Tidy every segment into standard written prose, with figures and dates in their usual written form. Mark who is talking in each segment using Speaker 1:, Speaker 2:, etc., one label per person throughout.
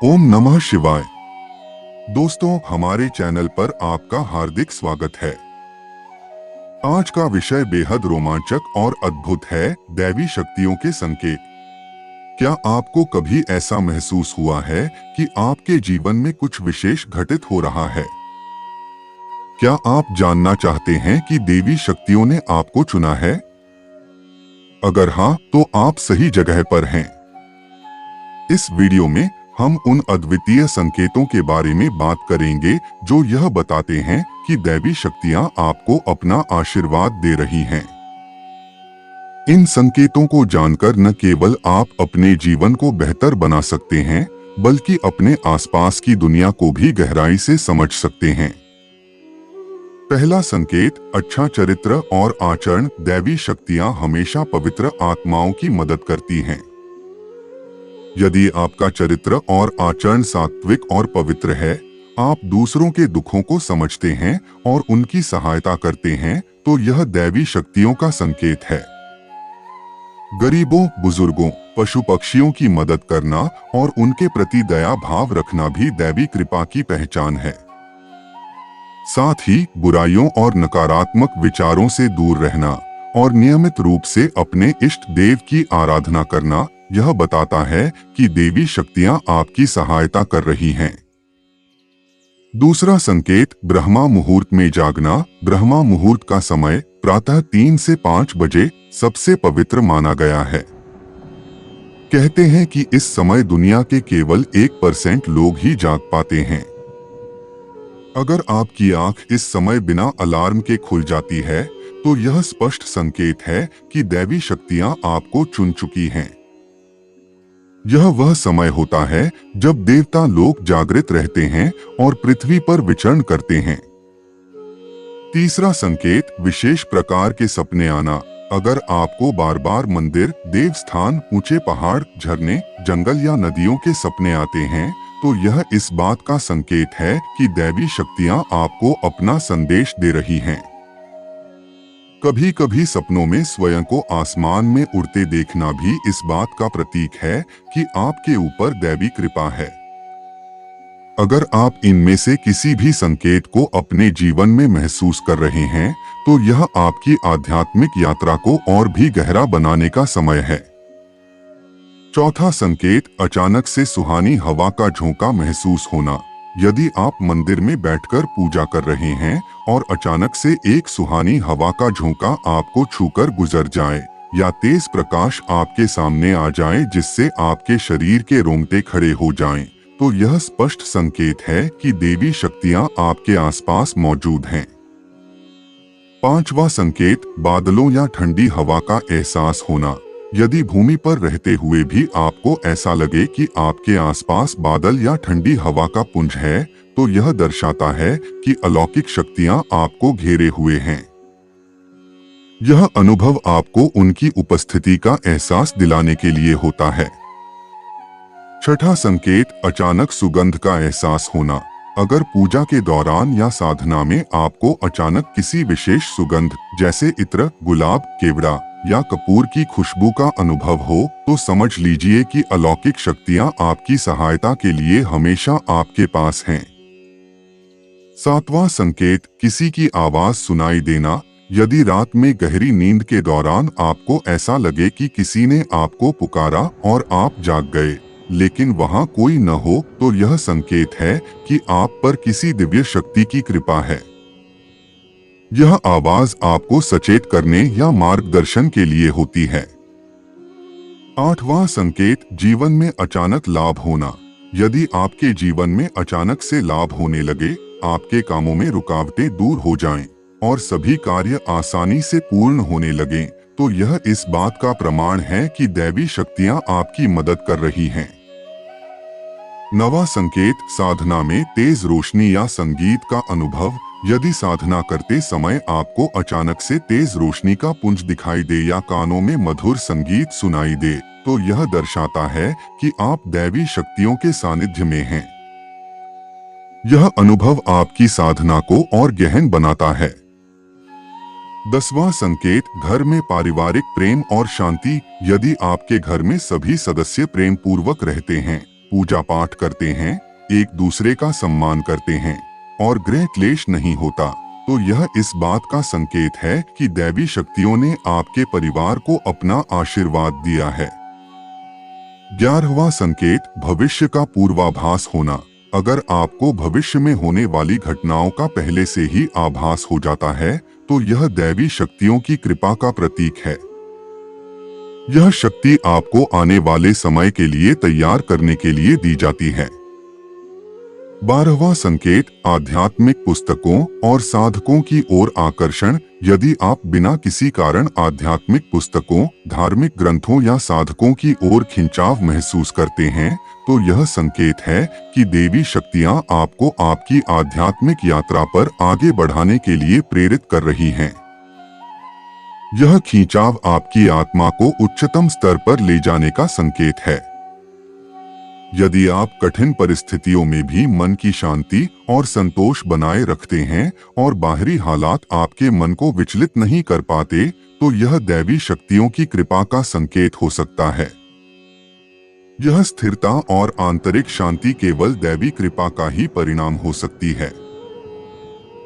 Speaker 1: ओम नमः शिवाय। दोस्तों, हमारे चैनल पर आपका हार्दिक स्वागत है। आज का विषय बेहद रोमांचक और अद्भुत है, दैवी शक्तियों के संकेत। क्या आपको कभी ऐसा महसूस हुआ है कि आपके जीवन में कुछ विशेष घटित हो रहा है? क्या आप जानना चाहते हैं कि देवी शक्तियों ने आपको चुना है? अगर हाँ, तो आप सही जगह पर हैं। इस वीडियो में हम उन अद्वितीय संकेतों के बारे में बात करेंगे जो यह बताते हैं कि दैवी शक्तियां आपको अपना आशीर्वाद दे रही हैं। इन संकेतों को जानकर न केवल आप अपने जीवन को बेहतर बना सकते हैं, बल्कि अपने आसपास की दुनिया को भी गहराई से समझ सकते हैं। पहला संकेत, अच्छा चरित्र और आचरण। दैवी शक्तियां हमेशा पवित्र आत्माओं की मदद करती हैं। यदि आपका चरित्र और आचरण सात्विक और पवित्र है, आप दूसरों के दुखों को समझते हैं और उनकी सहायता करते हैं, तो यह दैवी शक्तियों का संकेत है। गरीबों, बुजुर्गों, पशु पक्षियों की मदद करना और उनके प्रति दया भाव रखना भी दैवी कृपा की पहचान है। साथ ही बुराइयों और नकारात्मक विचारों से दूर रहना और नियमित रूप से अपने इष्ट देव की आराधना करना, यह बताता है कि देवी शक्तियां आपकी सहायता कर रही हैं। दूसरा संकेत, ब्रह्मा मुहूर्त में जागना। ब्रह्मा मुहूर्त का समय प्रातः 3 से 5 बजे सबसे पवित्र माना गया है। कहते हैं कि इस समय दुनिया के केवल 1% लोग ही जाग पाते हैं। अगर आपकी आंख इस समय बिना अलार्म के खुल जाती है, तो यह स्पष्ट संकेत है कि दैवी शक्तियां आपको चुन चुकी हैं। यह वह समय होता है जब देवता लोग जागृत रहते हैं और पृथ्वी पर विचरण करते हैं। तीसरा संकेत, विशेष प्रकार के सपने आना। अगर आपको बार बार मंदिर, देवस्थान, ऊंचे पहाड़, झरने, जंगल या नदियों के सपने आते हैं, तो यह इस बात का संकेत है कि दैवी शक्तियां आपको अपना संदेश दे रही हैं। कभी कभी सपनों में स्वयं को आसमान में उड़ते देखना भी इस बात का प्रतीक है कि आपके ऊपर दैवी कृपा है। अगर आप इनमें से किसी भी संकेत को अपने जीवन में महसूस कर रहे हैं, तो यह आपकी आध्यात्मिक यात्रा को और भी गहरा बनाने का समय है। चौथा संकेत, अचानक से सुहानी हवा का झोंका महसूस होना। यदि आप मंदिर में बैठकर पूजा कर रहे हैं और अचानक से एक सुहानी हवा का झोंका आपको छूकर गुजर जाए, या तेज प्रकाश आपके सामने आ जाए जिससे आपके शरीर के रोंगटे खड़े हो जाएं, तो यह स्पष्ट संकेत है कि देवी शक्तियां आपके आसपास मौजूद हैं। पांचवा संकेत, बादलों या ठंडी हवा का एहसास होना। यदि भूमि पर रहते हुए भी आपको ऐसा लगे कि आपके आसपास बादल या ठंडी हवा का पुंज है, तो यह दर्शाता है कि अलौकिक शक्तियां आपको घेरे हुए हैं। यह अनुभव आपको उनकी उपस्थिति का एहसास दिलाने के लिए होता है। छठा संकेत, अचानक सुगंध का एहसास होना। अगर पूजा के दौरान या साधना में आपको अचानक किसी विशेष सुगंध जैसे इत्र, गुलाब, केवड़ा या कपूर की खुशबू का अनुभव हो, तो समझ लीजिए कि अलौकिक शक्तियां आपकी सहायता के लिए हमेशा आपके पास हैं। सातवां संकेत, किसी की आवाज सुनाई देना। यदि रात में गहरी नींद के दौरान आपको ऐसा लगे कि किसी ने आपको पुकारा और आप जाग गए, लेकिन वहां कोई न हो, तो यह संकेत है कि आप पर किसी दिव्य शक्ति की कृपा है। यह आवाज आपको सचेत करने या मार्गदर्शन के लिए होती है। आठवां संकेत, जीवन में अचानक लाभ होना। यदि आपके जीवन में अचानक से लाभ होने लगे, आपके कामों में रुकावटें दूर हो जाएं और सभी कार्य आसानी से पूर्ण होने लगें, तो यह इस बात का प्रमाण है कि दैवी शक्तियां आपकी मदद कर रही हैं। नवा संकेत, साधना में तेज रोशनी या संगीत का अनुभव। यदि साधना करते समय आपको अचानक से तेज रोशनी का पुंज दिखाई दे या कानों में मधुर संगीत सुनाई दे, तो यह दर्शाता है कि आप दैवी शक्तियों के सानिध्य में हैं। यह अनुभव आपकी साधना को और गहन बनाता है। 10वां संकेत, घर में पारिवारिक प्रेम और शांति। यदि आपके घर में सभी सदस्य प्रेम पूर्वक रहते हैं, पूजा पाठ करते हैं, एक दूसरे का सम्मान करते हैं और गृह क्लेश नहीं होता, तो यह इस बात का संकेत है कि दैवी शक्तियों ने आपके परिवार को अपना आशीर्वाद दिया है। 11वां संकेत, भविष्य का पूर्वाभास होना। अगर आपको भविष्य में होने वाली घटनाओं का पहले से ही आभास हो जाता है, तो यह दैवी शक्तियों की कृपा का प्रतीक है। यह शक्ति आपको आने वाले समय के लिए तैयार करने के लिए दी जाती है। 12वां संकेत, आध्यात्मिक पुस्तकों और साधकों की ओर आकर्षण। यदि आप बिना किसी कारण आध्यात्मिक पुस्तकों, धार्मिक ग्रंथों या साधकों की ओर खिंचाव महसूस करते हैं, तो यह संकेत है कि देवी शक्तियां आपको आपकी आध्यात्मिक यात्रा पर आगे बढ़ाने के लिए प्रेरित कर रही हैं। यह खिंचाव आपकी आत्मा को उच्चतम स्तर पर ले जाने का संकेत है। यदि आप कठिन परिस्थितियों में भी मन की शांति और संतोष बनाए रखते हैं और बाहरी हालात आपके मन को विचलित नहीं कर पाते, तो यह दैवी शक्तियों की कृपा का संकेत हो सकता है। यह स्थिरता और आंतरिक शांति केवल दैवी कृपा का ही परिणाम हो सकती है।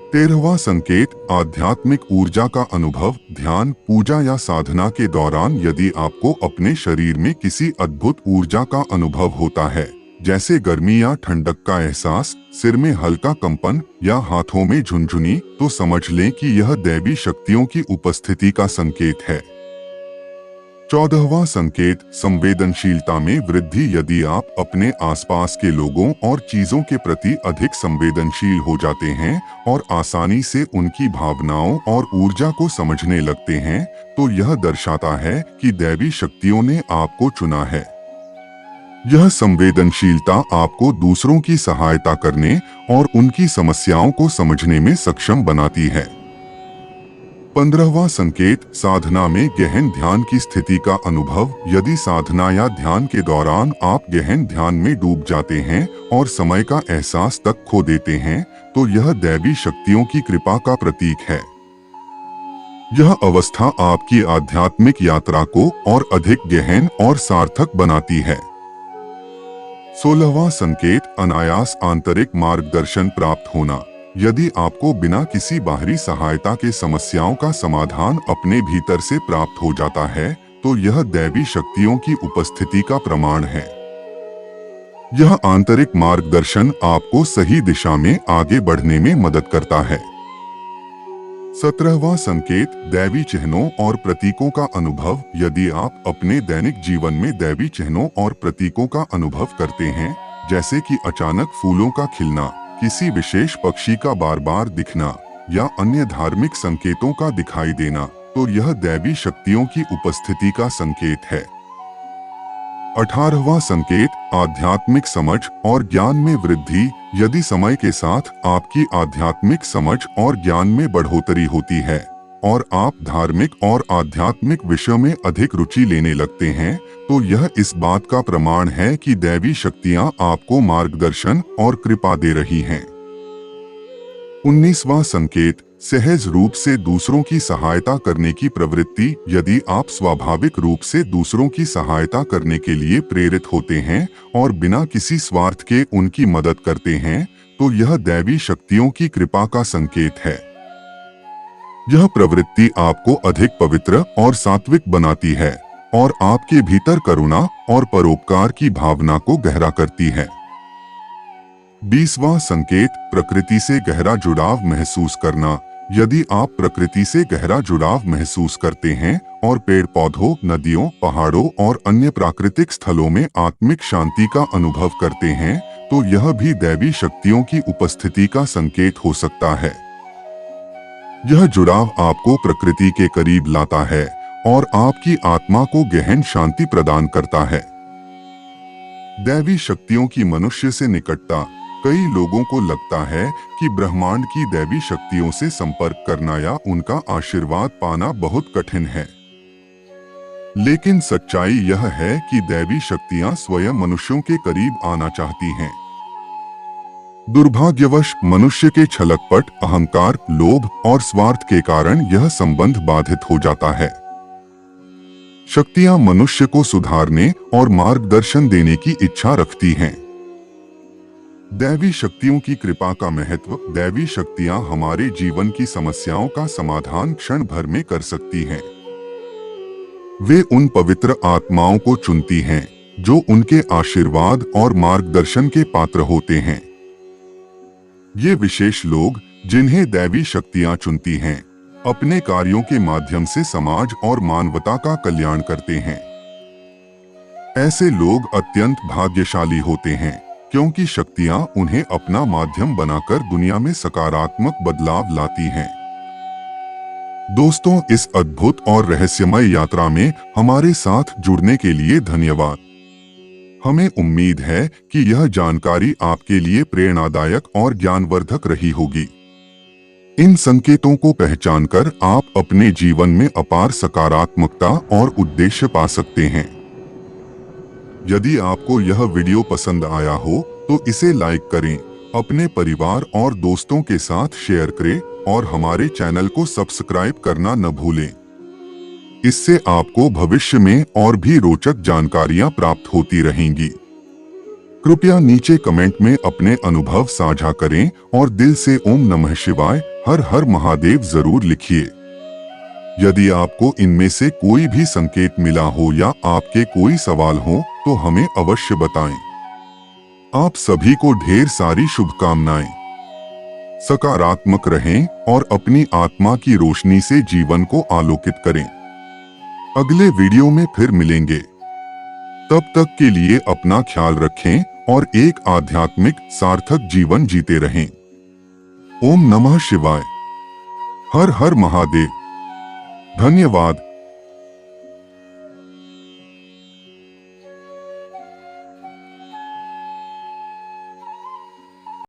Speaker 1: 13वां संकेत, आध्यात्मिक ऊर्जा का अनुभव। ध्यान, पूजा या साधना के दौरान यदि आपको अपने शरीर में किसी अद्भुत ऊर्जा का अनुभव होता है, जैसे गर्मी या ठंडक का एहसास, सिर में हल्का कंपन या हाथों में झुनझुनी, तो समझ लें कि यह दैवी शक्तियों की उपस्थिति का संकेत है। 14वां संकेत, संवेदनशीलता में वृद्धि। यदि आप अपने आसपास के लोगों और चीजों के प्रति अधिक संवेदनशील हो जाते हैं और आसानी से उनकी भावनाओं और ऊर्जा को समझने लगते हैं, तो यह दर्शाता है कि दैवी शक्तियों ने आपको चुना है। यह संवेदनशीलता आपको दूसरों की सहायता करने और उनकी समस्याओं को समझने में सक्षम बनाती है। 15वां संकेत, साधना में गहन ध्यान की स्थिति का अनुभव। यदि साधना या ध्यान के दौरान आप गहन ध्यान में डूब जाते हैं और समय का एहसास तक खो देते हैं, तो यह दैवी शक्तियों की कृपा का प्रतीक है। यह अवस्था आपकी आध्यात्मिक यात्रा को और अधिक गहन और सार्थक बनाती है। 16वां संकेत, अनायास आंतरिक मार्गदर्शन प्राप्त होना। यदि आपको बिना किसी बाहरी सहायता के समस्याओं का समाधान अपने भीतर से प्राप्त हो जाता है, तो यह दैवी शक्तियों की उपस्थिति का प्रमाण है। यह आंतरिक मार्गदर्शन आपको सही दिशा में आगे बढ़ने में मदद करता है। 17वां संकेत, दैवी चिन्हों और प्रतीकों का अनुभव। यदि आप अपने दैनिक जीवन में दैवी चिन्हों और प्रतीकों का अनुभव करते हैं, जैसे कि अचानक फूलों का खिलना, किसी विशेष पक्षी का बार बार दिखना या अन्य धार्मिक संकेतों का दिखाई देना, तो यह दैवी शक्तियों की उपस्थिति का संकेत है। 18वां संकेत, आध्यात्मिक समझ और ज्ञान में वृद्धि। यदि समय के साथ आपकी आध्यात्मिक समझ और ज्ञान में बढ़ोतरी होती है और आप धार्मिक और आध्यात्मिक विषयों में अधिक रुचि लेने लगते हैं, तो यह इस बात का प्रमाण है कि दैवी शक्तियां आपको मार्गदर्शन और कृपा दे रही हैं। 19वां संकेत, सहज रूप से दूसरों की सहायता करने की प्रवृत्ति। यदि आप स्वाभाविक रूप से दूसरों की सहायता करने के लिए प्रेरित होते हैं और बिना किसी स्वार्थ के उनकी मदद करते हैं, तो यह दैवी शक्तियों की कृपा का संकेत है। यह प्रवृत्ति आपको अधिक पवित्र और सात्विक बनाती है और आपके भीतर करुणा और परोपकार की भावना को गहरा करती है। 20वां संकेत, प्रकृति से गहरा जुड़ाव महसूस करना। यदि आप प्रकृति से गहरा जुड़ाव महसूस करते हैं और पेड़ पौधों, नदियों, पहाड़ों और अन्य प्राकृतिक स्थलों में आत्मिक शांति का अनुभव करते हैं, तो यह भी दैवी शक्तियों की उपस्थिति का संकेत हो सकता है। यह जुड़ाव आपको प्रकृति के करीब लाता है और आपकी आत्मा को गहन शांति प्रदान करता है। दैवी शक्तियों की मनुष्य से निकटता। कई लोगों को लगता है कि ब्रह्मांड की दैवी शक्तियों से संपर्क करना या उनका आशीर्वाद पाना बहुत कठिन है। लेकिन सच्चाई यह है कि दैवी शक्तियां स्वयं मनुष्यों के करीब आना चाहती हैं। दुर्भाग्यवश मनुष्य के छलकपट, अहंकार, लोभ और स्वार्थ के कारण यह संबंध बाधित हो जाता है। शक्तियां मनुष्य को सुधारने और मार्गदर्शन देने की इच्छा रखती हैं। दैवी शक्तियों की कृपा का महत्व। दैवी शक्तियां हमारे जीवन की समस्याओं का समाधान क्षण भर में कर सकती हैं। वे उन पवित्र आत्माओं को चुनती हैं जो उनके आशीर्वाद और मार्गदर्शन के पात्र होते हैं। ये विशेष लोग जिन्हें दैवी शक्तियां चुनती हैं, अपने कार्यों के माध्यम से समाज और मानवता का कल्याण करते हैं। ऐसे लोग अत्यंत भाग्यशाली होते हैं क्योंकि शक्तियां उन्हें अपना माध्यम बनाकर दुनिया में सकारात्मक बदलाव लाती हैं। दोस्तों, इस अद्भुत और रहस्यमय यात्रा में हमारे साथ जुड़ने के लिए धन्यवाद। हमें उम्मीद है कि यह जानकारी आपके लिए प्रेरणादायक और ज्ञानवर्धक रही होगी। इन संकेतों को पहचानकर आप अपने जीवन में अपार सकारात्मकता और उद्देश्य पा सकते हैं। यदि आपको यह वीडियो पसंद आया हो तो इसे लाइक करें, अपने परिवार और दोस्तों के साथ शेयर करें और हमारे चैनल को सब्सक्राइब करना न भूलें। इससे आपको भविष्य में और भी रोचक जानकारियां प्राप्त होती रहेंगी। कृपया नीचे कमेंट में अपने अनुभव साझा करें और दिल से ओम नमः शिवाय, हर हर महादेव जरूर लिखिए। यदि आपको इनमें से कोई भी संकेत मिला हो या आपके कोई सवाल हो तो हमें अवश्य बताएं। आप सभी को ढेर सारी शुभकामनाएं। सकारात्मक रहें और अपनी आत्मा की रोशनी से जीवन को आलोकित करें। अगले वीडियो में फिर मिलेंगे। तब तक के लिए अपना ख्याल रखें और एक आध्यात्मिक सार्थक जीवन जीते रहें। ओम नमः शिवाय, हर हर महादेव। धन्यवाद।